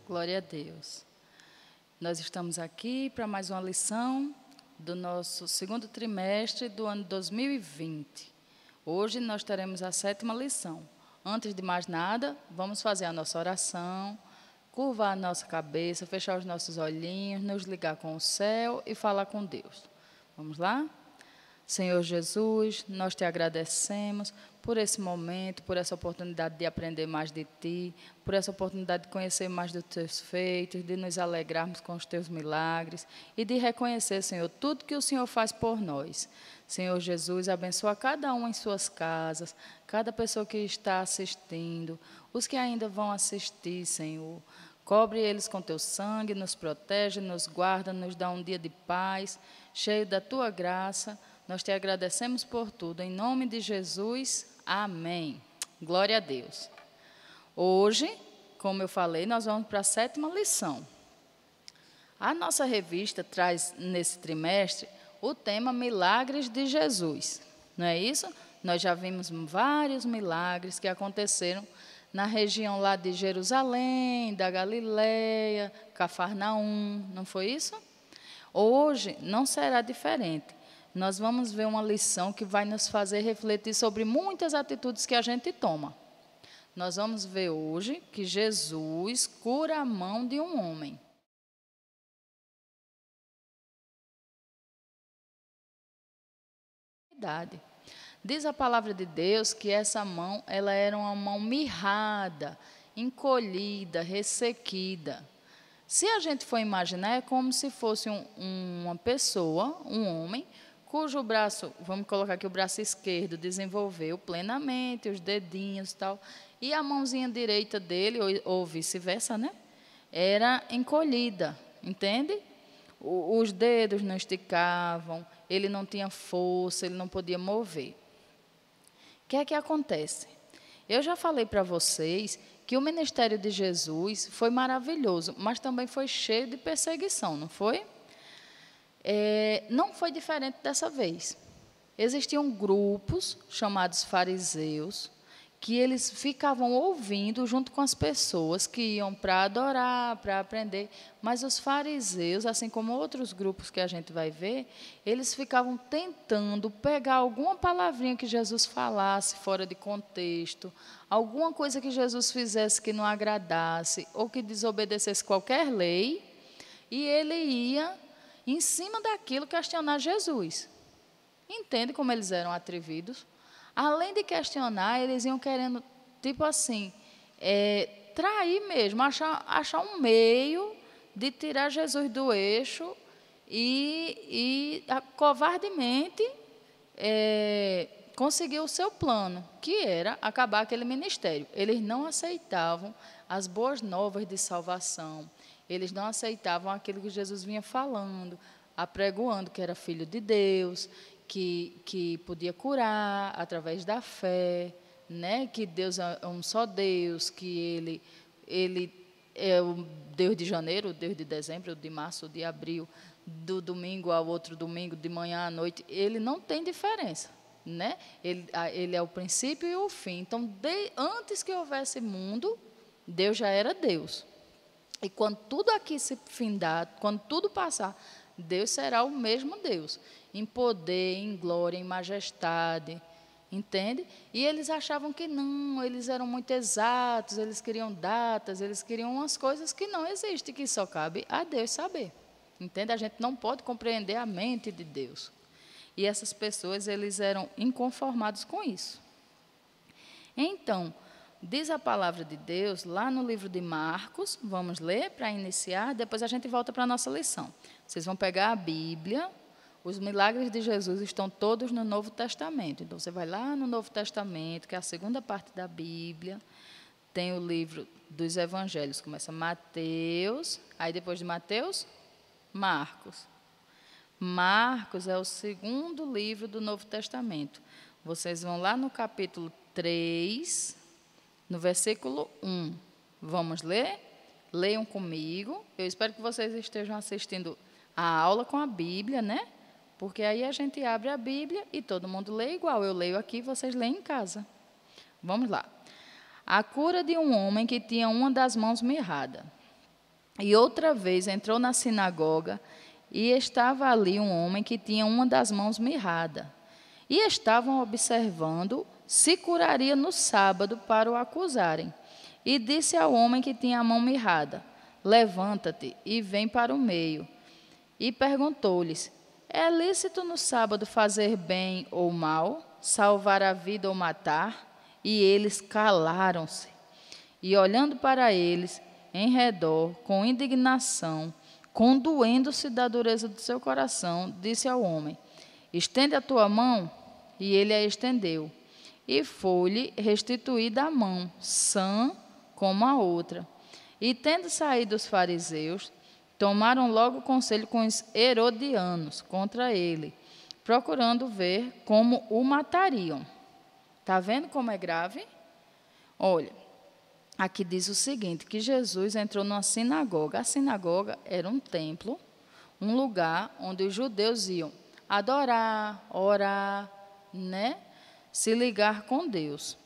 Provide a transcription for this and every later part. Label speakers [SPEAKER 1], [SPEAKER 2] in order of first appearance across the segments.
[SPEAKER 1] Glória a Deus. Nós estamos aqui para mais uma lição do nosso segundo trimestre do ano 2020. Hoje nós teremos a 7ª lição. Antes de mais nada, vamos fazer a nossa oração, curvar a nossa cabeça, fechar os nossos olhinhos, nos ligar com o céu e falar com Deus. Vamos lá? Senhor Jesus, nós te agradecemos por esse momento, por essa oportunidade de aprender mais de Ti, por essa oportunidade de conhecer mais dos Teus feitos, de nos alegrarmos com os Teus milagres e de reconhecer, Senhor, tudo que o Senhor faz por nós. Senhor Jesus, abençoa cada um em suas casas, cada pessoa que está assistindo, os que ainda vão assistir, Senhor. Cobre eles com Teu sangue, nos protege, nos guarda, nos dá um dia de paz, cheio da Tua graça. Nós te agradecemos por tudo. Em nome de Jesus, amém. Glória a Deus. Hoje, como eu falei, nós vamos para a 7ª lição. A nossa revista traz, nesse trimestre, o tema Milagres de Jesus. Não é isso? Nós já vimos vários milagres que aconteceram na região lá de Jerusalém, da Galileia, Cafarnaum. Não foi isso? Hoje não será diferente. Nós vamos ver uma lição que vai nos fazer refletir sobre muitas atitudes que a gente toma. Nós vamos ver hoje que Jesus cura a mão de um homem. Diz a palavra de Deus que essa mão, ela era uma mão mirrada, encolhida, ressequida. Se a gente for imaginar, é como se fosse uma pessoa, um homem, cujo braço, vamos colocar aqui o braço esquerdo, desenvolveu plenamente, os dedinhos e tal, e a mãozinha direita dele, ou vice-versa, né, era encolhida, entende? Os dedos não esticavam, ele não tinha força, ele não podia mover. O que é que acontece? Eu já falei para vocês que o ministério de Jesus foi maravilhoso, mas também foi cheio de perseguição, não foi? Não foi diferente dessa vez. Existiam grupos chamados fariseus, que eles ficavam ouvindo junto com as pessoas que iam para adorar, para aprender. Mas os fariseus, assim como outros grupos que a gente vai ver, eles ficavam tentando pegar alguma palavrinha que Jesus falasse fora de contexto, alguma coisa que Jesus fizesse que não agradasse, ou que desobedecesse qualquer lei, e ele ia, em cima daquilo, questionar Jesus. Entende como eles eram atrevidos? Além de questionar, eles iam querendo, tipo assim, trair mesmo, achar um meio de tirar Jesus do eixo e covardemente conseguir o seu plano, que era acabar aquele ministério. Eles não aceitavam as boas novas de salvação, eles não aceitavam aquilo que Jesus vinha falando, apregoando que era filho de Deus, que podia curar através da fé, né? Que Deus é um só Deus, que Ele é o Deus de janeiro, o Deus de dezembro, o de março, o de abril, do domingo ao outro domingo, de manhã à noite. Ele não tem diferença, né? Ele é o princípio e o fim. Então, antes que houvesse mundo, Deus já era Deus. E quando tudo aqui se findar, quando tudo passar, Deus será o mesmo Deus, em poder, em glória, em majestade, Entende? E eles achavam que não, eles eram muito exatos, eles queriam datas, eles queriam umas coisas que não existem, que só cabe a Deus saber. Entende? A gente não pode compreender a mente de Deus. E essas pessoas, eles eram inconformados com isso. Então, diz a palavra de Deus lá no livro de Marcos, vamos ler para iniciar, depois a gente volta para a nossa lição. Vocês vão pegar a Bíblia. Os milagres de Jesus estão todos no Novo Testamento. Então, você vai lá no Novo Testamento, que é a segunda parte da Bíblia, tem o livro dos Evangelhos. Começa Mateus, aí depois de Mateus, Marcos. Marcos é o segundo livro do Novo Testamento. Vocês vão lá no capítulo 3, no versículo 1. Vamos ler? Leiam comigo. Eu espero que vocês estejam assistindo a aula com a Bíblia, né? Porque aí a gente abre a Bíblia e todo mundo lê igual. Eu leio aqui, vocês leem em casa. Vamos lá. A cura de um homem que tinha uma das mãos mirrada. E outra vez entrou na sinagoga e estava ali um homem que tinha uma das mãos mirrada. E estavam observando se curaria no sábado para o acusarem. E disse ao homem que tinha a mão mirrada: levanta-te e vem para o meio. E perguntou-lhes: é lícito no sábado fazer bem ou mal, salvar a vida ou matar? E eles calaram-se. E olhando para eles, em redor, com indignação, condoendo-se da dureza do seu coração, disse ao homem: estende a tua mão. E ele a estendeu. E foi-lhe restituída a mão, sã como a outra. E tendo saído os fariseus, tomaram logo conselho com os herodianos contra ele, procurando ver como o matariam. Está vendo como é grave? Olha, aqui diz o seguinte, que Jesus entrou numa sinagoga. A sinagoga era um templo, um lugar onde os judeus iam adorar, orar, né? Se ligar com Deus.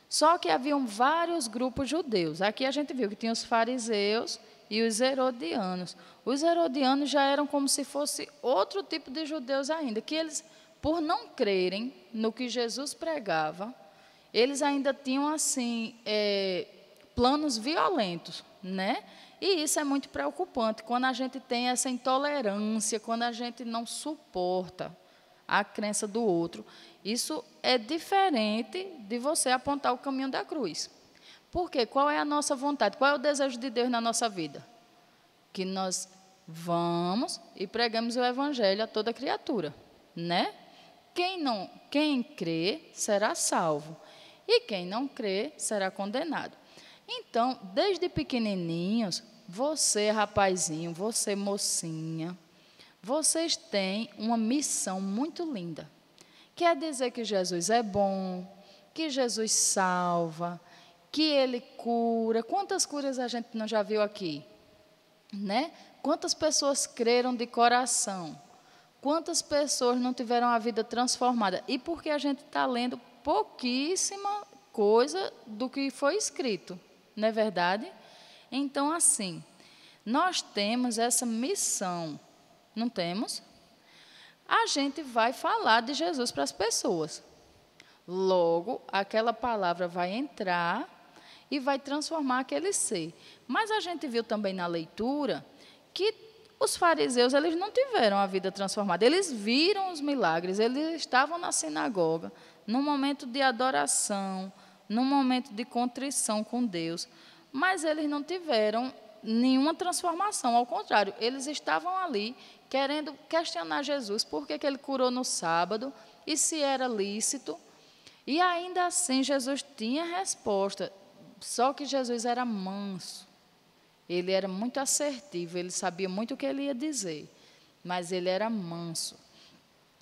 [SPEAKER 1] Só que haviam vários grupos judeus. Aqui a gente viu que tinha os fariseus e os herodianos. Os herodianos já eram como se fosse outro tipo de judeus ainda, que eles, por não crerem no que Jesus pregava, eles ainda tinham assim planos violentos, né? E isso é muito preocupante, quando a gente tem essa intolerância, quando a gente não suporta a crença do outro. Isso é diferente de você apontar o caminho da cruz. Por quê? Qual é a nossa vontade? Qual é o desejo de Deus na nossa vida? Que nós vamos e pregamos o evangelho a toda criatura, né? Quem crê será salvo, e quem não crê será condenado. Então, desde pequenininhos, você rapazinho, você mocinha, vocês têm uma missão muito linda. Quer dizer que Jesus é bom, que Jesus salva, que Ele cura. Quantas curas a gente não já viu aqui? Né? Quantas pessoas creram de coração? Quantas pessoas não tiveram a vida transformada? E porque a gente está lendo pouquíssima coisa do que foi escrito, não é verdade? Então, assim, nós temos essa missão, não temos? A gente vai falar de Jesus para as pessoas. Logo, aquela palavra vai entrar e vai transformar aquele ser. Mas a gente viu também na leitura que os fariseus, eles não tiveram a vida transformada. Eles viram os milagres, eles estavam na sinagoga, num momento de adoração, num momento de contrição com Deus, mas eles não tiveram nenhuma transformação. Ao contrário, eles estavam ali querendo questionar Jesus, por que ele curou no sábado e se era lícito. E ainda assim Jesus tinha resposta, só que Jesus era manso, ele era muito assertivo, ele sabia muito o que ele ia dizer, mas ele era manso.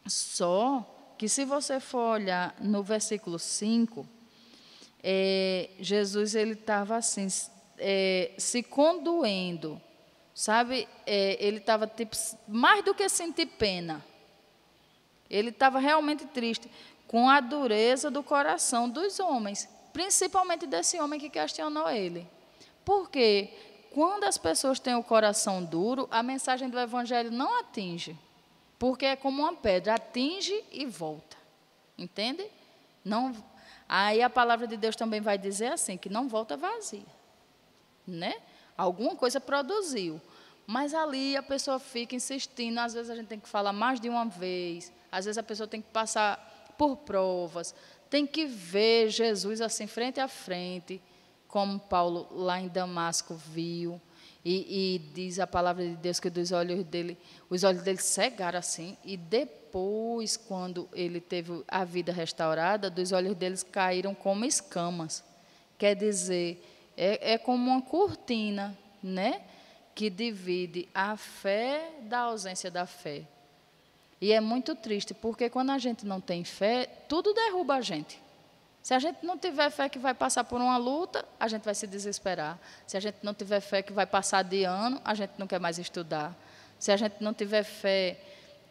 [SPEAKER 1] Só que se você for olhar no versículo 5, Jesus ele estava assim, se condoendo, sabe? Ele estava tipo, mais do que sentir pena, ele estava realmente triste com a dureza do coração dos homens, principalmente desse homem que questionou ele. Porque quando as pessoas têm o coração duro, a mensagem do evangelho não atinge, porque é como uma pedra, atinge e volta, entende? Não, aí a palavra de Deus também vai dizer assim, que não volta vazia, né? Alguma coisa produziu, mas ali a pessoa fica insistindo, às vezes a gente tem que falar mais de uma vez, às vezes a pessoa tem que passar por provas, tem que ver Jesus assim frente a frente, como Paulo lá em Damasco viu, e diz a palavra de Deus que os olhos dele cegaram assim, e depois, quando ele teve a vida restaurada, dos olhos deles caíram como escamas. Quer dizer, é como uma cortina, né, que divide a fé da ausência da fé. E é muito triste, porque quando a gente não tem fé, tudo derruba a gente. Se a gente não tiver fé que vai passar por uma luta, a gente vai se desesperar. Se a gente não tiver fé que vai passar de ano, a gente não quer mais estudar. Se a gente não tiver fé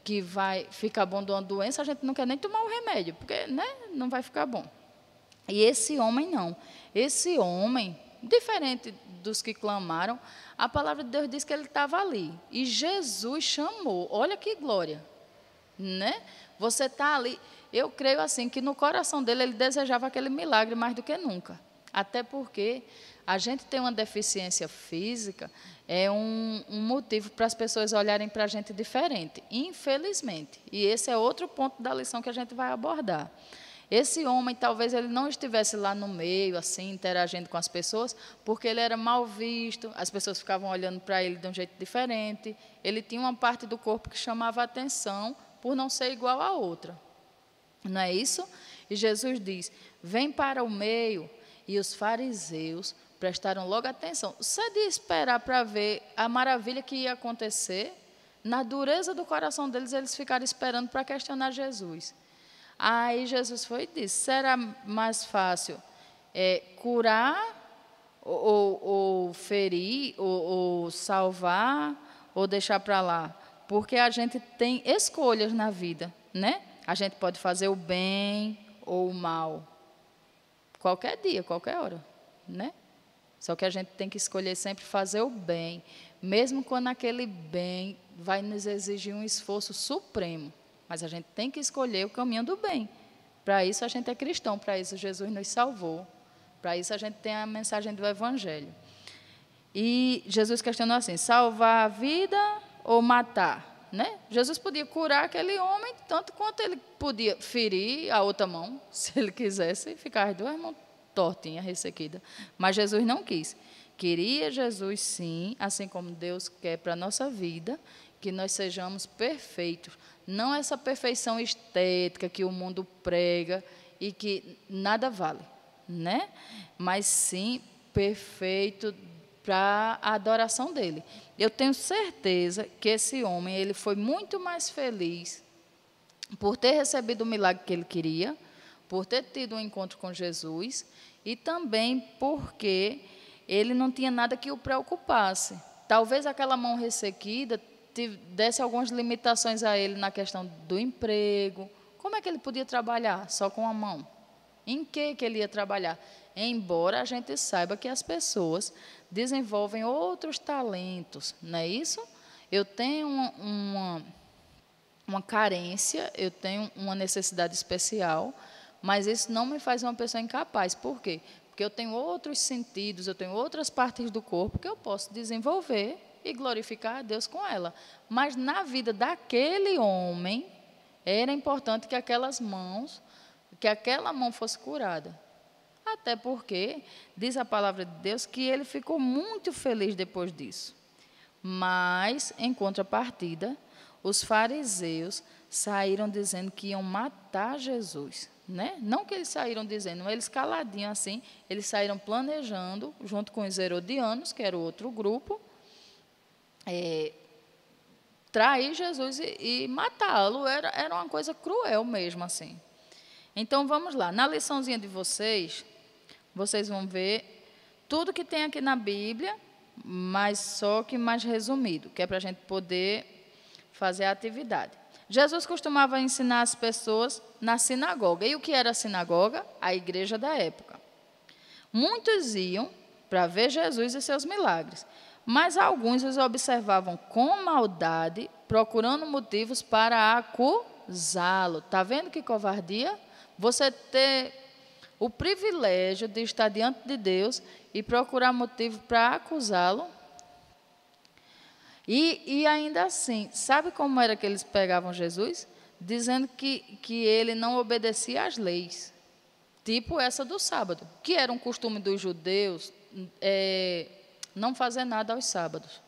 [SPEAKER 1] que vai ficar bom de uma doença, a gente não quer nem tomar o remédio, porque, né, não vai ficar bom. E esse homem não. Esse homem, diferente dos que clamaram, a palavra de Deus diz que ele estava ali. E Jesus chamou. Olha que glória, né? Você está ali. Eu creio assim que no coração dele ele desejava aquele milagre mais do que nunca. Até porque a gente tem uma deficiência física, é um motivo para as pessoas olharem para a gente diferente, infelizmente. E esse é outro ponto da lição que a gente vai abordar. Esse homem, talvez ele não estivesse lá no meio, assim, interagindo com as pessoas, porque ele era mal visto, as pessoas ficavam olhando para ele de um jeito diferente, ele tinha uma parte do corpo que chamava a atenção por não ser igual à outra. Não é isso? E Jesus diz, vem para o meio, e os fariseus prestaram logo atenção. Você de esperar para ver a maravilha que ia acontecer, na dureza do coração deles, eles ficaram esperando para questionar Jesus. Aí Jesus foi e disse, será mais fácil curar, ou ferir, ou salvar, ou deixar para lá? Porque a gente tem escolhas na vida, né? A gente pode fazer o bem ou o mal. Qualquer dia, qualquer hora, né? Só que a gente tem que escolher sempre fazer o bem, mesmo quando aquele bem vai nos exigir um esforço supremo. Mas a gente tem que escolher o caminho do bem. Para isso a gente é cristão, para isso Jesus nos salvou. Para isso a gente tem a mensagem do Evangelho. E Jesus questionou assim, salvar a vida ou matar? Né? Jesus podia curar aquele homem, tanto quanto ele podia ferir a outra mão, se ele quisesse, e ficar as duas mãos tortinhas, ressequidas. Mas Jesus não quis. Queria Jesus, sim, assim como Deus quer para a nossa vida, que nós sejamos perfeitos. Não essa perfeição estética que o mundo prega e que nada vale, né? Mas sim perfeito para a adoração dele. Eu tenho certeza que esse homem ele foi muito mais feliz por ter recebido o milagre que ele queria, por ter tido um encontro com Jesus e também porque ele não tinha nada que o preocupasse. Talvez aquela mão ressequida desse algumas limitações a ele na questão do emprego. Como é que ele podia trabalhar só com a mão? Em que ele ia trabalhar? Embora a gente saiba que as pessoas desenvolvem outros talentos, não é isso? Eu tenho uma carência, eu tenho uma necessidade especial, mas isso não me faz uma pessoa incapaz. Por quê? Porque eu tenho outros sentidos, eu tenho outras partes do corpo que eu posso desenvolver e glorificar a Deus com ela. Mas na vida daquele homem, era importante que aquela mão fosse curada. Até porque, diz a palavra de Deus, que ele ficou muito feliz depois disso. Mas, em contrapartida, os fariseus saíram dizendo que iam matar Jesus. Né? Não que eles saíram dizendo, eles caladinhos assim, eles saíram planejando, junto com os herodianos, que era o outro grupo, trair Jesus e matá-lo. Era uma coisa cruel mesmo assim. Então, vamos lá. Na liçãozinha de vocês vão ver tudo que tem aqui na Bíblia, mas só que mais resumido, que é para a gente poder fazer a atividade. Jesus costumava ensinar as pessoas na sinagoga. E o que era a sinagoga? A igreja da época. Muitos iam para ver Jesus e seus milagres, mas alguns os observavam com maldade, procurando motivos para acusá-lo. Está vendo que covardia? você ter o privilégio de estar diante de Deus e procurar motivo para acusá-lo. E ainda assim, sabe como era que eles pegavam Jesus? Dizendo que ele não obedecia às leis, tipo essa do sábado, que era um costume dos judeus, não fazer nada aos sábados,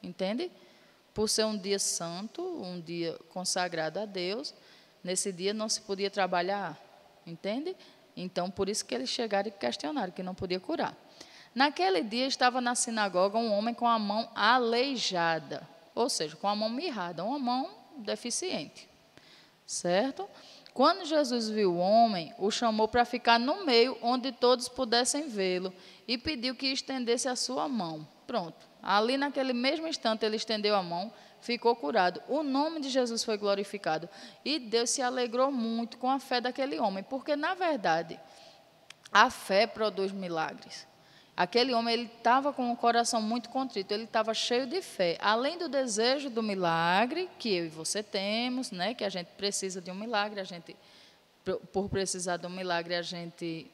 [SPEAKER 1] entende? Por ser um dia santo, um dia consagrado a Deus, nesse dia não se podia trabalhar, entende? Então, por isso que eles chegaram e questionaram, que não podia curar. Naquele dia estava na sinagoga um homem com a mão aleijada, ou seja, com a mão mirrada, uma mão deficiente, certo? Quando Jesus viu o homem, o chamou para ficar no meio, onde todos pudessem vê-lo, e pediu que estendesse a sua mão. Pronto. Ali, naquele mesmo instante, ele estendeu a mão, ficou curado. O nome de Jesus foi glorificado. E Deus se alegrou muito com a fé daquele homem, porque, na verdade, a fé produz milagres. Aquele homem, ele estava com o coração muito contrito, ele estava cheio de fé. Além do desejo do milagre, que eu e você temos, né, que a gente precisa de um milagre, por precisar de um milagre, a gente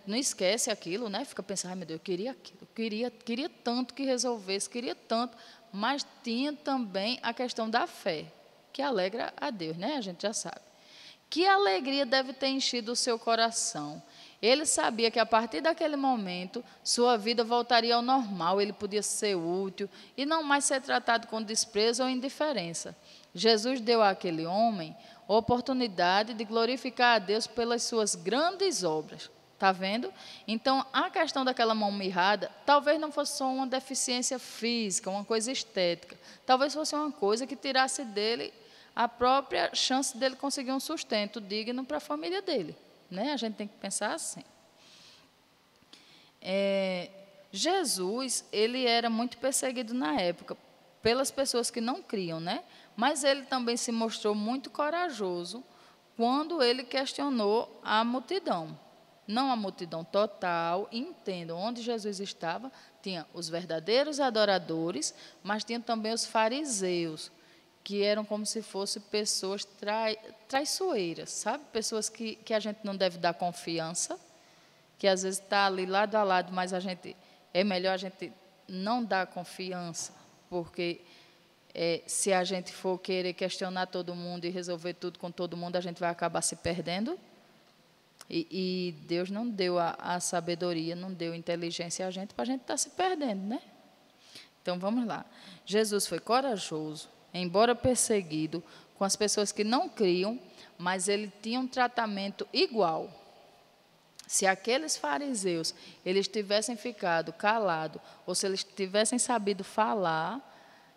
[SPEAKER 1] não esquece aquilo, né? Fica pensando, ai meu Deus, eu queria aquilo, eu queria tanto que resolvesse, queria tanto, mas tinha também a questão da fé, que alegra a Deus, né? A gente já sabe. Que alegria deve ter enchido o seu coração. Ele sabia que a partir daquele momento, sua vida voltaria ao normal, ele podia ser útil e não mais ser tratado com desprezo ou indiferença. Jesus deu àquele homem a oportunidade de glorificar a Deus pelas suas grandes obras. Está vendo? Então, a questão daquela mão mirrada, talvez não fosse só uma deficiência física, uma coisa estética. Talvez fosse uma coisa que tirasse dele a própria chance dele conseguir um sustento digno para a família dele. Né? A gente tem que pensar assim. Jesus, ele era muito perseguido na época pelas pessoas que não criam, né? Mas ele também se mostrou muito corajoso quando ele questionou a multidão. Não a multidão total, entendam, onde Jesus estava, tinha os verdadeiros adoradores, mas tinha também os fariseus, que eram como se fossem pessoas traiçoeiras, sabe? Pessoas que a gente não deve dar confiança, que às vezes está ali lado a lado, mas é melhor a gente não dar confiança, porque se a gente for querer questionar todo mundo e resolver tudo com todo mundo, a gente vai acabar se perdendo. E Deus não deu a sabedoria, não deu inteligência a gente para a gente estar se perdendo, né? Então, vamos lá. Jesus foi corajoso, embora perseguido, com as pessoas que não criam, mas ele tinha um tratamento igual. Se aqueles fariseus, eles tivessem ficado calados, ou se eles tivessem sabido falar,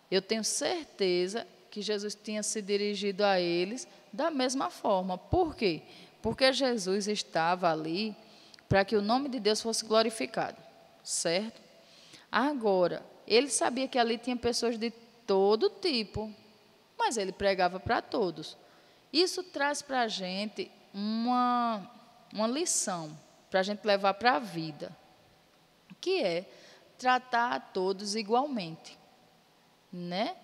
[SPEAKER 1] eu tenho certeza que Jesus tinha se dirigido a eles da mesma forma. Por quê? Porque Jesus estava ali para que o nome de Deus fosse glorificado, certo? Agora, ele sabia que ali tinha pessoas de todo tipo, mas ele pregava para todos. Isso traz para a gente uma lição, para a gente levar para a vida, que é tratar a todos igualmente, né?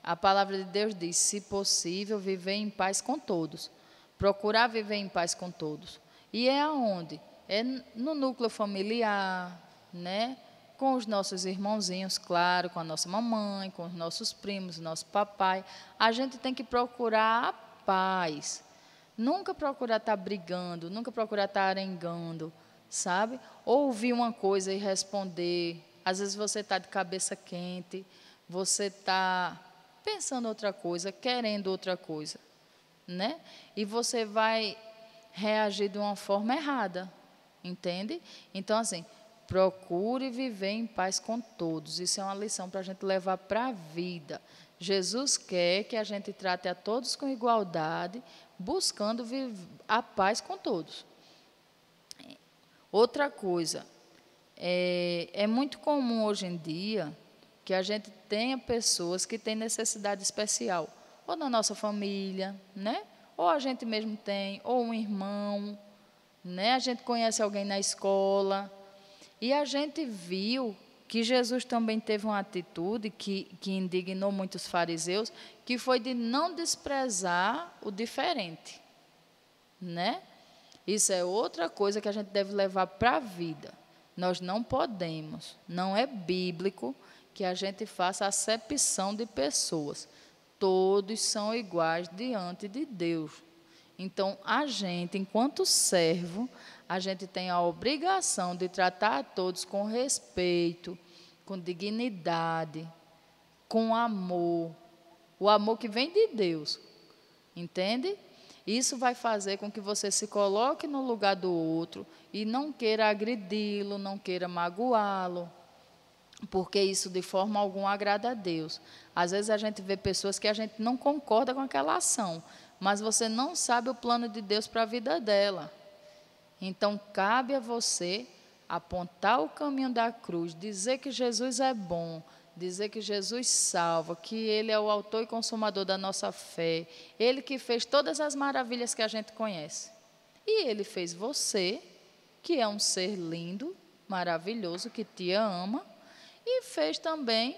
[SPEAKER 1] A palavra de Deus diz, se possível, viver em paz com todos. Procurar viver em paz com todos. E é aonde? É no núcleo familiar, né? Com os nossos irmãozinhos, claro, com a nossa mamãe, com os nossos primos, nosso papai. A gente tem que procurar a paz. Nunca procurar estar brigando, nunca procurar estar arengando, sabe? Ouvir uma coisa e responder. Às vezes você está de cabeça quente, você está pensando outra coisa, querendo outra coisa, né? E você vai reagir de uma forma errada, entende? Então, assim, procure viver em paz com todos. Isso é uma lição para a gente levar para a vida. Jesus quer que a gente trate a todos com igualdade, buscando a paz com todos. Outra coisa, é muito comum hoje em dia que a gente tenha pessoas que têm necessidade especial, ou na nossa família, né? Ou a gente mesmo tem, ou um irmão, né? A gente conhece alguém na escola. E a gente viu que Jesus também teve uma atitude que indignou muitos fariseus, que foi de não desprezar o diferente, né? Isso é outra coisa que a gente deve levar para a vida. Nós não podemos, não é bíblico que a gente faça acepção de pessoas. Todos são iguais diante de Deus. Então, a gente, enquanto servo, a gente tem a obrigação de tratar a todos com respeito, com dignidade, com amor. O amor que vem de Deus, entende? Isso vai fazer com que você se coloque no lugar do outro e não queira agredi-lo, não queira magoá-lo, porque isso de forma alguma agrada a Deus. Às vezes a gente vê pessoas que a gente não concorda com aquela ação, mas você não sabe o plano de Deus para a vida dela. Então, cabe a você apontar o caminho da cruz, dizer que Jesus é bom, dizer que Jesus salva, que Ele é o autor e consumador da nossa fé, Ele que fez todas as maravilhas que a gente conhece. E Ele fez você, que é um ser lindo, maravilhoso, que te ama, e fez também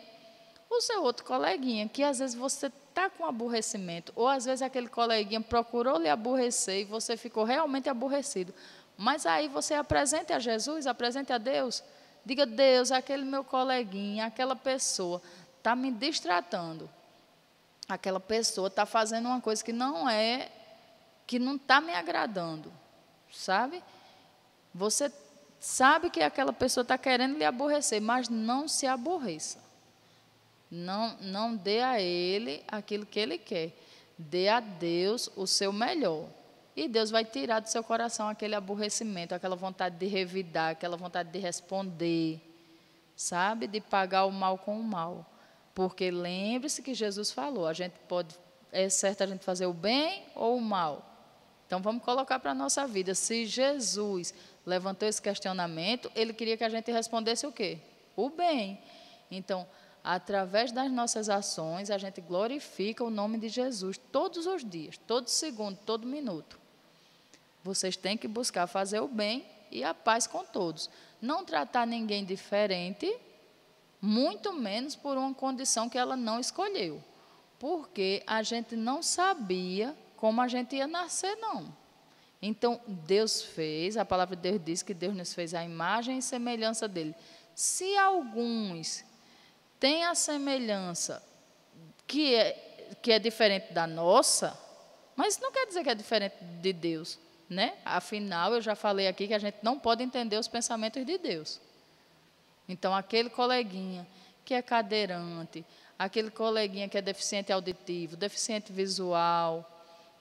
[SPEAKER 1] o seu outro coleguinha, que às vezes você está com aborrecimento, ou às vezes aquele coleguinha procurou lhe aborrecer e você ficou realmente aborrecido. Mas aí você apresente a Jesus, apresente a Deus, diga: Deus, aquele meu coleguinha, aquela pessoa está me distratando, aquela pessoa está fazendo uma coisa que não está me agradando, sabe? Você sabe que aquela pessoa está querendo lhe aborrecer, mas não se aborreça. Não dê a ele aquilo que ele quer. Dê a Deus o seu melhor. E Deus vai tirar do seu coração aquele aborrecimento, aquela vontade de revidar, aquela vontade de responder, sabe? De pagar o mal com o mal. Porque lembre-se que Jesus falou, é certo a gente fazer o bem ou o mal. Então vamos colocar para a nossa vida. Se Jesus levantou esse questionamento, ele queria que a gente respondesse o quê? O bem. Então, através das nossas ações, a gente glorifica o nome de Jesus todos os dias, todo segundo, todo minuto. Vocês têm que buscar fazer o bem e a paz com todos. Não tratar ninguém diferente, muito menos por uma condição que ela não escolheu. Porque a gente não sabia como a gente ia nascer, não. Então, Deus fez, a palavra de Deus diz que Deus nos fez a imagem e semelhança dele. Se alguns têm a semelhança que é diferente da nossa, mas isso não quer dizer que é diferente de Deus, né? Afinal, eu já falei aqui que a gente não pode entender os pensamentos de Deus. Então, aquele coleguinha que é cadeirante, aquele coleguinha que é deficiente auditivo, deficiente visual,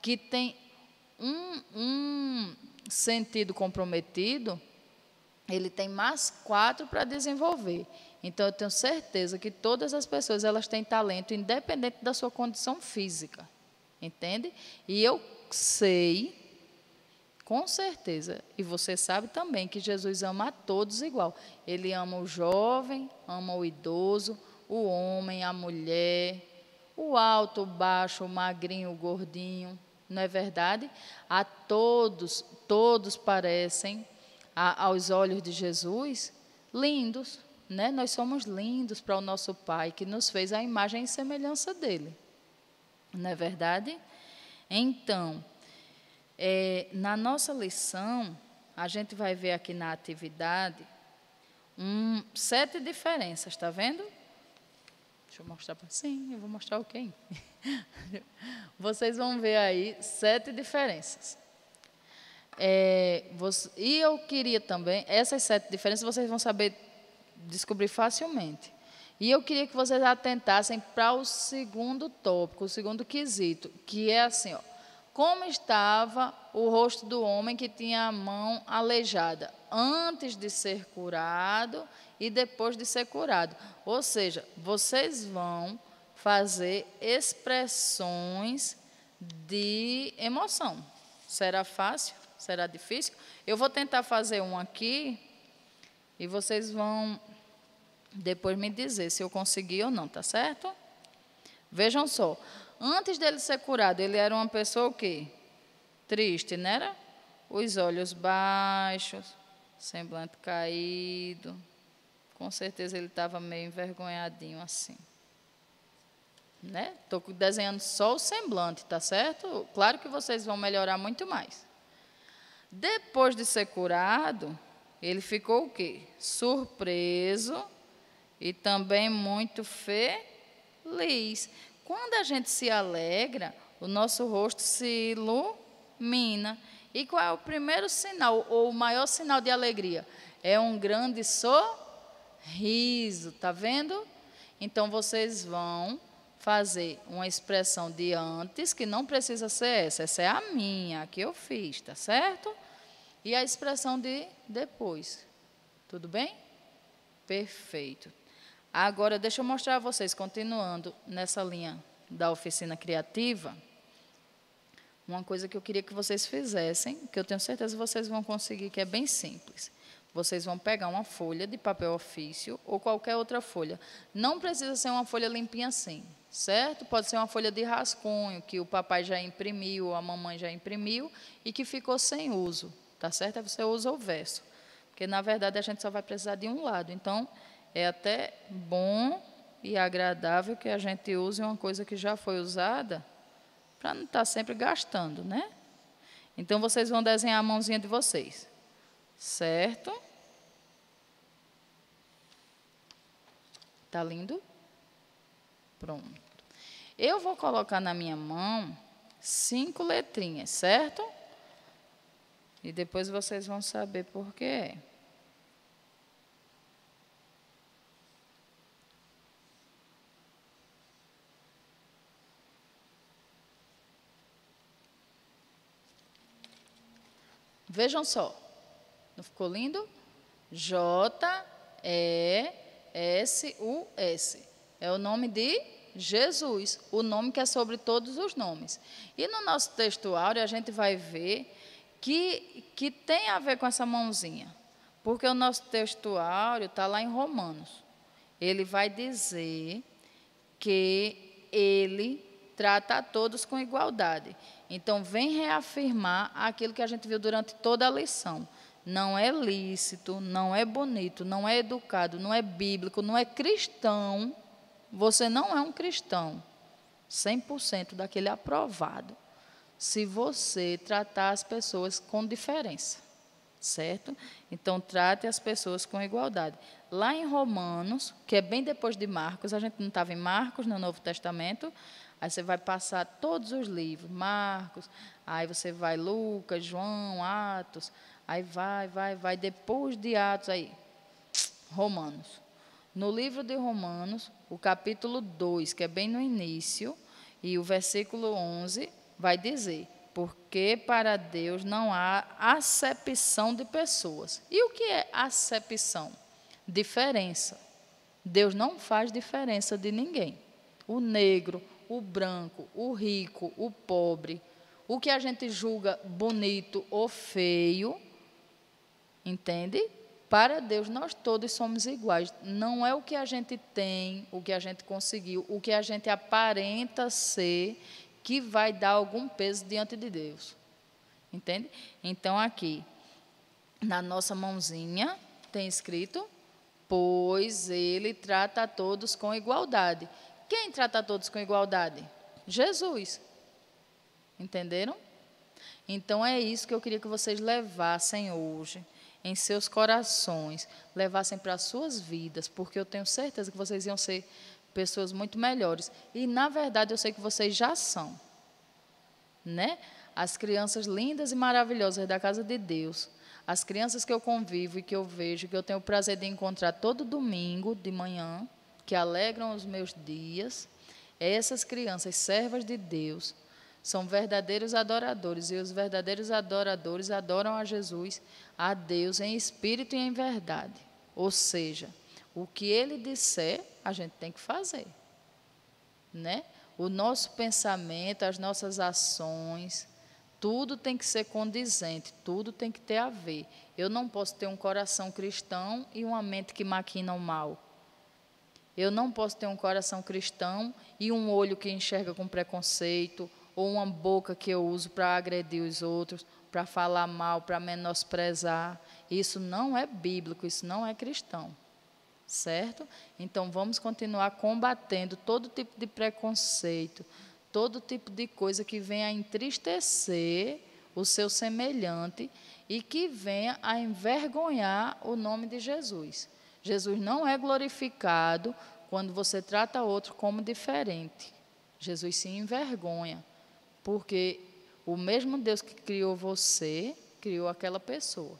[SPEAKER 1] que tem um sentido comprometido, ele tem mais 4 para desenvolver. Então, eu tenho certeza que todas as pessoas elas têm talento, independente da sua condição física. Entende? E eu sei, com certeza, e você sabe também, que Jesus ama a todos igual. Ele ama o jovem, ama o idoso, o homem, a mulher, o alto, o baixo, o magrinho, o gordinho. Não é verdade? A todos parecem, aos olhos de Jesus, lindos, né? Nós somos lindos para o nosso Pai, que nos fez a imagem e semelhança dele. Não é verdade? Então, na nossa lição, a gente vai ver aqui na atividade 7 diferenças, está vendo? Deixa eu mostrar para sim, eu vou mostrar o quê? Vocês vão ver aí 7 diferenças. E eu queria também, essas 7 diferenças vocês vão saber descobrir facilmente. E eu queria que vocês atentassem para o segundo tópico, o segundo quesito, que é assim, ó, como estava o rosto do homem que tinha a mão aleijada, antes de ser curado e depois de ser curado. Ou seja, vocês vão fazer expressões de emoção. Será fácil? Será difícil? Eu vou tentar fazer um aqui e vocês vão depois me dizer se eu consegui ou não, tá certo? Vejam só. Antes dele ser curado, ele era uma pessoa o quê? Triste, não era? Os olhos baixos, semblante caído. Com certeza ele estava meio envergonhadinho assim. Né? Estou desenhando só o semblante, tá certo? Claro que vocês vão melhorar muito mais. Depois de ser curado, ele ficou o quê? Surpreso e também muito feliz. Quando a gente se alegra, o nosso rosto se ilumina. E qual é o primeiro sinal, ou o maior sinal de alegria? É um grande sorriso, tá vendo? Então, vocês vão fazer uma expressão de antes, que não precisa ser essa é a minha, a que eu fiz, tá certo? E a expressão de depois. Tudo bem? Perfeito. Agora, deixa eu mostrar a vocês, continuando nessa linha da oficina criativa, uma coisa que eu queria que vocês fizessem, que eu tenho certeza que vocês vão conseguir, que é bem simples. Vocês vão pegar uma folha de papel ofício ou qualquer outra folha. Não precisa ser uma folha limpinha assim, certo? Pode ser uma folha de rascunho, que o papai já imprimiu, ou a mamãe já imprimiu, e que ficou sem uso, tá certo? Aí você usa o verso, porque, na verdade, a gente só vai precisar de um lado. Então, é até bom e agradável que a gente use uma coisa que já foi usada, para não estar sempre gastando, né? Então, vocês vão desenhar a mãozinha de vocês, certo? Tá lindo? Pronto. Eu vou colocar na minha mão 5 letrinhas, certo? E depois vocês vão saber por que é. Vejam só. Não ficou lindo? J-E-S-U-S. É o nome de Jesus, o nome que é sobre todos os nomes. E no nosso textuário a gente vai ver que tem a ver com essa mãozinha, porque o nosso textuário está lá em Romanos. Ele vai dizer que ele trata a todos com igualdade. Então, vem reafirmar aquilo que a gente viu durante toda a lição. Não é lícito, não é bonito, não é educado, não é bíblico, não é cristão. Você não é um cristão 100% daquele aprovado, se você tratar as pessoas com diferença, certo? Então, trate as pessoas com igualdade. Lá em Romanos, que é bem depois de Marcos, a gente não estava em Marcos, no Novo Testamento, aí você vai passar todos os livros, Marcos, aí você vai Lucas, João, Atos, aí vai, depois de Atos, aí, Romanos. No livro de Romanos, o capítulo 2, que é bem no início, e o versículo 11, vai dizer: porque para Deus não há acepção de pessoas. E o que é acepção? Diferença. Deus não faz diferença de ninguém. O negro, o branco, o rico, o pobre, o que a gente julga bonito ou feio, entende? Para Deus, nós todos somos iguais. Não é o que a gente tem, o que a gente conseguiu, o que a gente aparenta ser, que vai dar algum peso diante de Deus. Entende? Então, aqui, na nossa mãozinha, tem escrito: pois ele trata a todos com igualdade. Quem trata a todos com igualdade? Jesus. Entenderam? Então, é isso que eu queria que vocês levassem hoje em seus corações, levassem para as suas vidas, porque eu tenho certeza que vocês iam ser pessoas muito melhores. E, na verdade, eu sei que vocês já são, né? As crianças lindas e maravilhosas da casa de Deus, as crianças que eu convivo e que eu vejo, que eu tenho o prazer de encontrar todo domingo de manhã, que alegram os meus dias, essas crianças servas de Deus são verdadeiros adoradores, e os verdadeiros adoradores adoram a Jesus, a Deus em espírito e em verdade. Ou seja, o que ele disser, a gente tem que fazer, né? O nosso pensamento, as nossas ações, tudo tem que ser condizente, tudo tem que ter a ver. Eu não posso ter um coração cristão e uma mente que maquina o mal. Eu não posso ter um coração cristão e um olho que enxerga com preconceito, ou uma boca que eu uso para agredir os outros, para falar mal, para menosprezar. Isso não é bíblico, isso não é cristão, certo? Então, vamos continuar combatendo todo tipo de preconceito, todo tipo de coisa que venha a entristecer o seu semelhante e que venha a envergonhar o nome de Jesus. Jesus não é glorificado quando você trata outro como diferente. Jesus se envergonha, porque o mesmo Deus que criou você, criou aquela pessoa.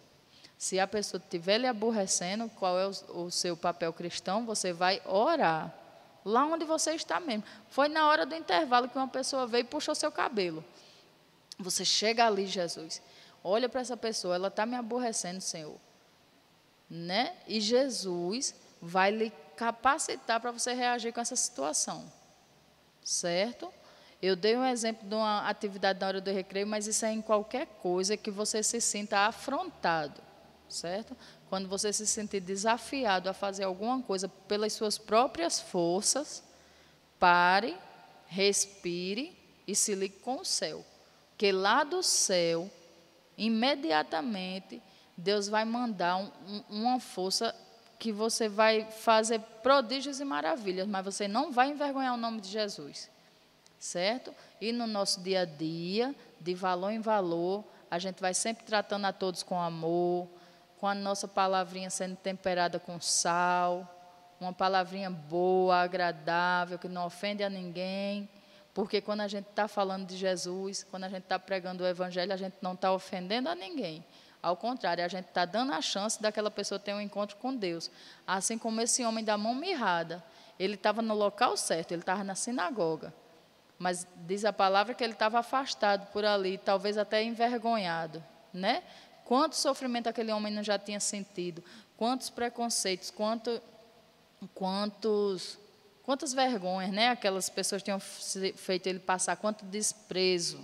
[SPEAKER 1] Se a pessoa estiver lhe aborrecendo, qual é o seu papel cristão? Você vai orar, lá onde você está mesmo. Foi na hora do intervalo que uma pessoa veio e puxou seu cabelo. Você chega ali, Jesus, olha para essa pessoa, ela está me aborrecendo, Senhor. Né? E Jesus vai lhe capacitar para você reagir com essa situação. Certo? Eu dei um exemplo de uma atividade na hora do recreio, mas isso é em qualquer coisa que você se sinta afrontado. Certo? Quando você se sentir desafiado a fazer alguma coisa pelas suas próprias forças, pare, respire e se ligue com o céu. Porque lá do céu, imediatamente, Deus vai mandar uma força que você vai fazer prodígios e maravilhas, mas você não vai envergonhar o nome de Jesus. Certo? E no nosso dia a dia, de valor em valor, a gente vai sempre tratando a todos com amor, com a nossa palavrinha sendo temperada com sal, uma palavrinha boa, agradável, que não ofende a ninguém. Porque quando a gente está falando de Jesus, quando a gente está pregando o Evangelho, a gente não está ofendendo a ninguém. Ao contrário, a gente está dando a chance daquela pessoa ter um encontro com Deus. Assim como esse homem da mão mirrada. Ele estava no local certo, ele estava na sinagoga. Mas diz a palavra que ele estava afastado por ali, talvez até envergonhado. Né? Quanto sofrimento aquele homem não já tinha sentido, quantos preconceitos, quantas vergonhas, né? Aquelas pessoas tinham feito ele passar, quanto desprezo.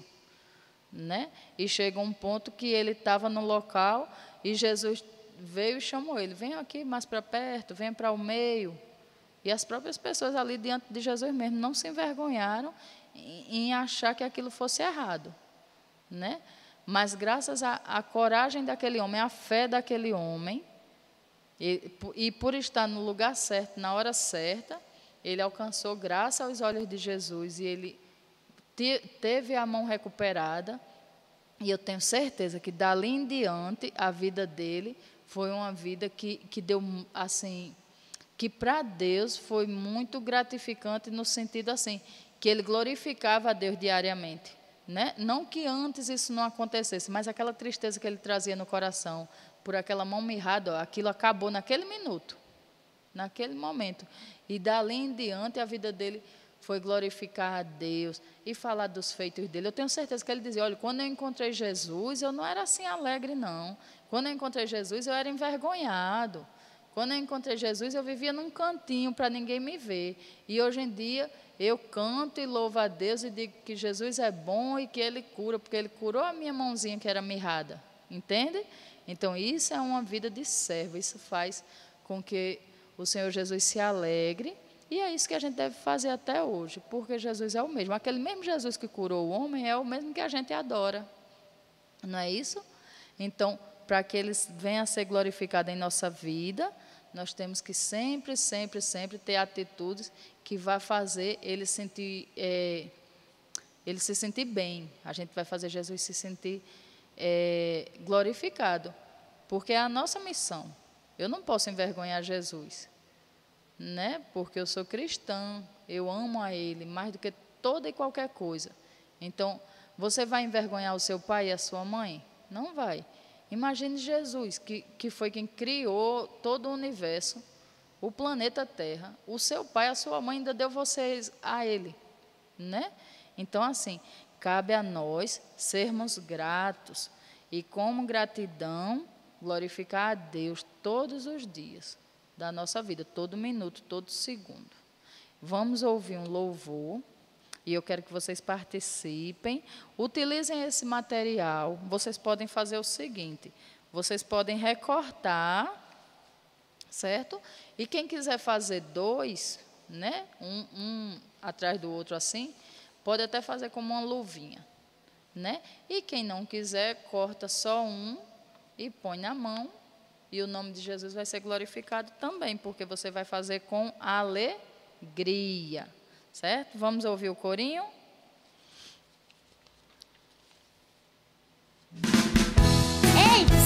[SPEAKER 1] Né? E chega um ponto que ele estava no local e Jesus veio e chamou ele, vem aqui mais para perto, vem para o meio. E as próprias pessoas ali diante de Jesus mesmo não se envergonharam em achar que aquilo fosse errado. Né? Mas graças à coragem daquele homem, à fé daquele homem, e por estar no lugar certo, na hora certa, ele alcançou graça aos olhos de Jesus e ele teve a mão recuperada, e eu tenho certeza que dali em diante a vida dele foi uma vida que deu assim, que para Deus foi muito gratificante no sentido assim, que ele glorificava a Deus diariamente, né? Não que antes isso não acontecesse, mas aquela tristeza que ele trazia no coração por aquela mão mirrada, aquilo acabou naquele minuto, naquele momento, e dali em diante a vida dele foi glorificar a Deus e falar dos feitos dele. Eu tenho certeza que ele dizia, olha, quando eu encontrei Jesus, eu não era assim alegre, não. Quando eu encontrei Jesus, eu era envergonhado. Quando eu encontrei Jesus, eu vivia num cantinho para ninguém me ver. E hoje em dia, eu canto e louvo a Deus e digo que Jesus é bom e que Ele cura, porque Ele curou a minha mãozinha que era mirrada. Entende? Então, isso é uma vida de servo. Isso faz com que o Senhor Jesus se alegre. E é isso que a gente deve fazer até hoje, porque Jesus é o mesmo. Aquele mesmo Jesus que curou o homem é o mesmo que a gente adora. Não é isso? Então, para que Ele venha a ser glorificado em nossa vida, nós temos que sempre, sempre, sempre ter atitudes que vá fazer Ele se sentir bem. A gente vai fazer Jesus se sentir glorificado, porque é a nossa missão. Eu não posso envergonhar Jesus. Né? Porque eu sou cristã, eu amo a Ele mais do que toda e qualquer coisa. Então, você vai envergonhar o seu pai e a sua mãe? Não vai. Imagine Jesus, que foi quem criou todo o universo, o planeta Terra. O seu pai e a sua mãe ainda deu vocês a Ele. Né? Então, assim, cabe a nós sermos gratos e, como gratidão, glorificar a Deus todos os dias da nossa vida, todo minuto, todo segundo. Vamos ouvir um louvor e eu quero que vocês participem. Utilizem esse material. Vocês podem fazer o seguinte, vocês podem recortar, certo? E quem quiser fazer dois, né? Um atrás do outro assim, pode até fazer como uma luvinha, né? E quem não quiser, corta só um e põe na mão. E o nome de Jesus vai ser glorificado também, porque você vai fazer com alegria, certo? Vamos ouvir o corinho?
[SPEAKER 2] Ei!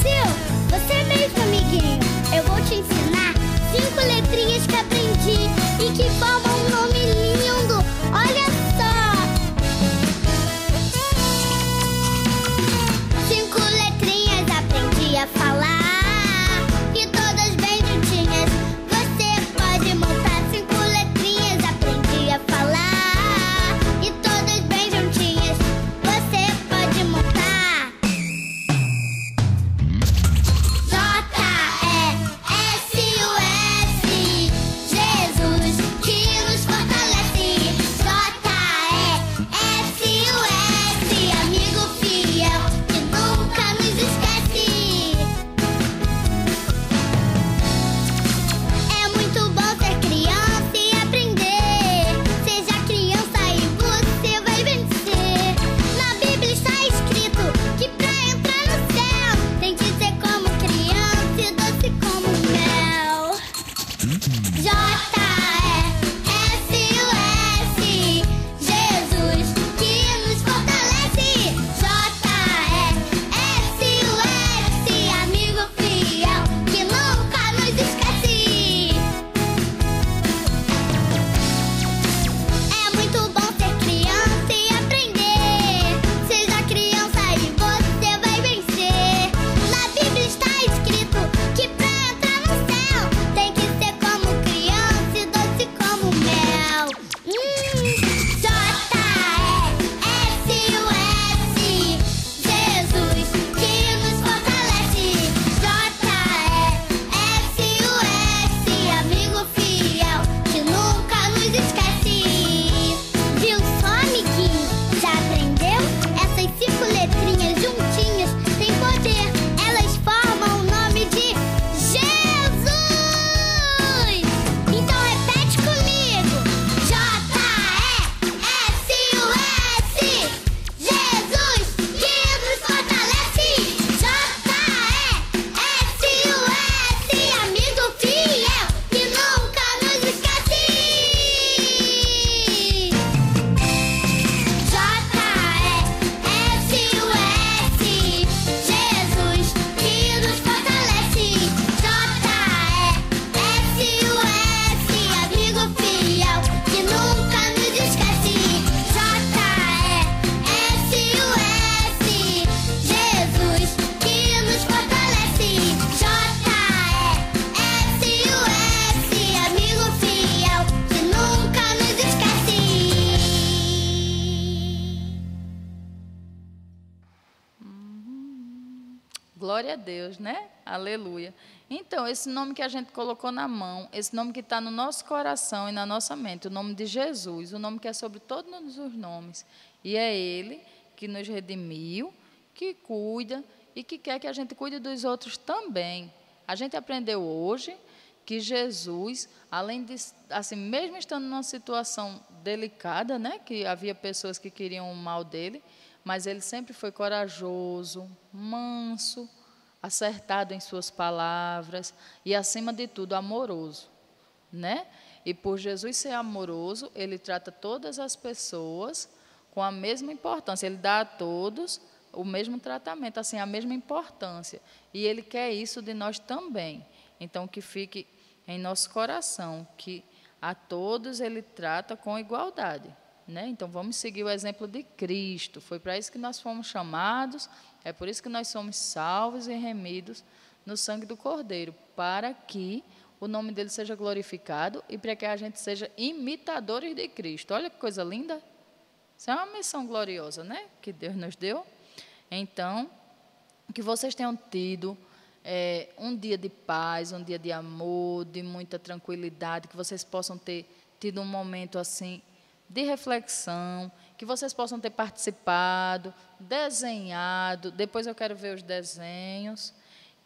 [SPEAKER 1] Glória a Deus, né? Aleluia. Então, esse nome que a gente colocou na mão, esse nome que está no nosso coração e na nossa mente, o nome de Jesus, o nome que é sobre todos os nomes. E é Ele que nos redimiu, que cuida e que quer que a gente cuide dos outros também. A gente aprendeu hoje que Jesus, além de, assim, mesmo estando numa situação delicada, né, que havia pessoas que queriam o mal dele, mas ele sempre foi corajoso, manso, acertado em suas palavras e, acima de tudo, amoroso, né? E por Jesus ser amoroso, ele trata todas as pessoas com a mesma importância. Ele dá a todos o mesmo tratamento, assim, a mesma importância. E ele quer isso de nós também. Então, que fique em nosso coração, que a todos ele trata com igualdade, né? Então, vamos seguir o exemplo de Cristo. Foi para isso que nós fomos chamados, é por isso que nós somos salvos e remidos no sangue do Cordeiro, para que o nome dele seja glorificado e para que a gente seja imitadores de Cristo. Olha que coisa linda! Isso é uma missão gloriosa, né? Que Deus nos deu. Então, que vocês tenham tido um dia de paz, um dia de amor, de muita tranquilidade, que vocês possam ter tido um momento assim de reflexão, que vocês possam ter participado, desenhado. Depois eu quero ver os desenhos.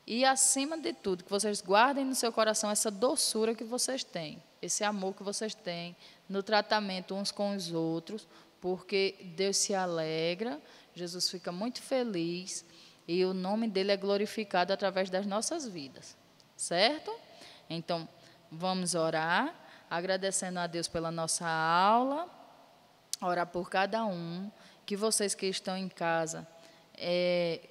[SPEAKER 1] E, acima de tudo, que vocês guardem no seu coração essa doçura que vocês têm, esse amor que vocês têm no tratamento uns com os outros, porque Deus se alegra, Jesus fica muito feliz e o nome dele é glorificado através das nossas vidas, certo? Então, vamos orar, agradecendo a Deus pela nossa aula, orar por cada um, que vocês que estão em casa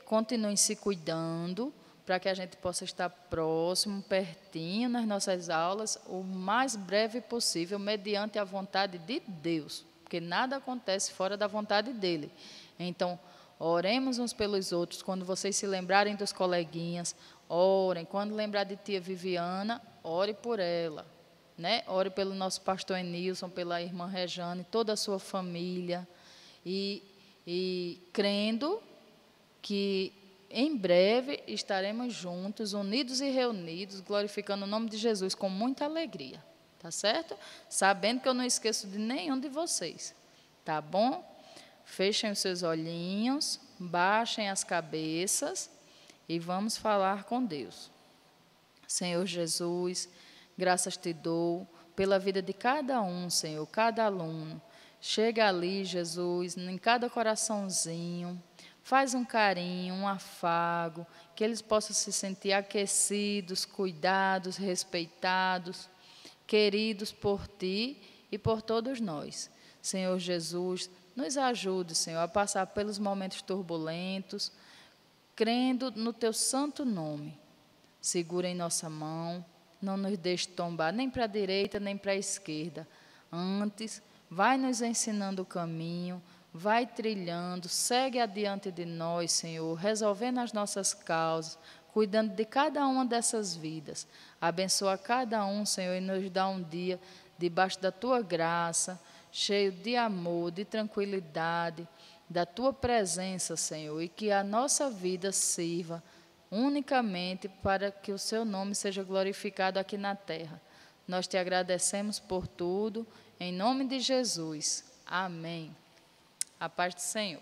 [SPEAKER 1] continuem se cuidando, para que a gente possa estar próximo, pertinho nas nossas aulas, o mais breve possível, mediante a vontade de Deus, porque nada acontece fora da vontade dele. Então, oremos uns pelos outros. Quando vocês se lembrarem dos coleguinhas, orem. Quando lembrar de tia Viviana, ore por ela, né? Ore pelo nosso pastor Enilson, pela irmã Rejane, toda a sua família, e crendo que em breve estaremos juntos, unidos e reunidos, glorificando o nome de Jesus com muita alegria, tá certo? Sabendo que eu não esqueço de nenhum de vocês, tá bom? Fechem os seus olhinhos, baixem as cabeças e vamos falar com Deus. Senhor Jesus, graças te dou pela vida de cada um, Senhor, cada aluno. Chega ali, Jesus, em cada coraçãozinho. Faz um carinho, um afago, que eles possam se sentir aquecidos, cuidados, respeitados, queridos por ti e por todos nós. Senhor Jesus, nos ajude, Senhor, a passar pelos momentos turbulentos, crendo no teu santo nome. Segura em nossa mão, não nos deixe tombar nem para a direita nem para a esquerda. Antes, vai nos ensinando o caminho, vai trilhando, segue adiante de nós, Senhor, resolvendo as nossas causas, cuidando de cada uma dessas vidas. Abençoa cada um, Senhor, e nos dá um dia debaixo da Tua graça, cheio de amor, de tranquilidade, da Tua presença, Senhor, e que a nossa vida sirva unicamente para que o Seu nome seja glorificado aqui na terra. Nós te agradecemos por tudo, em nome de Jesus. Amém. A paz do Senhor.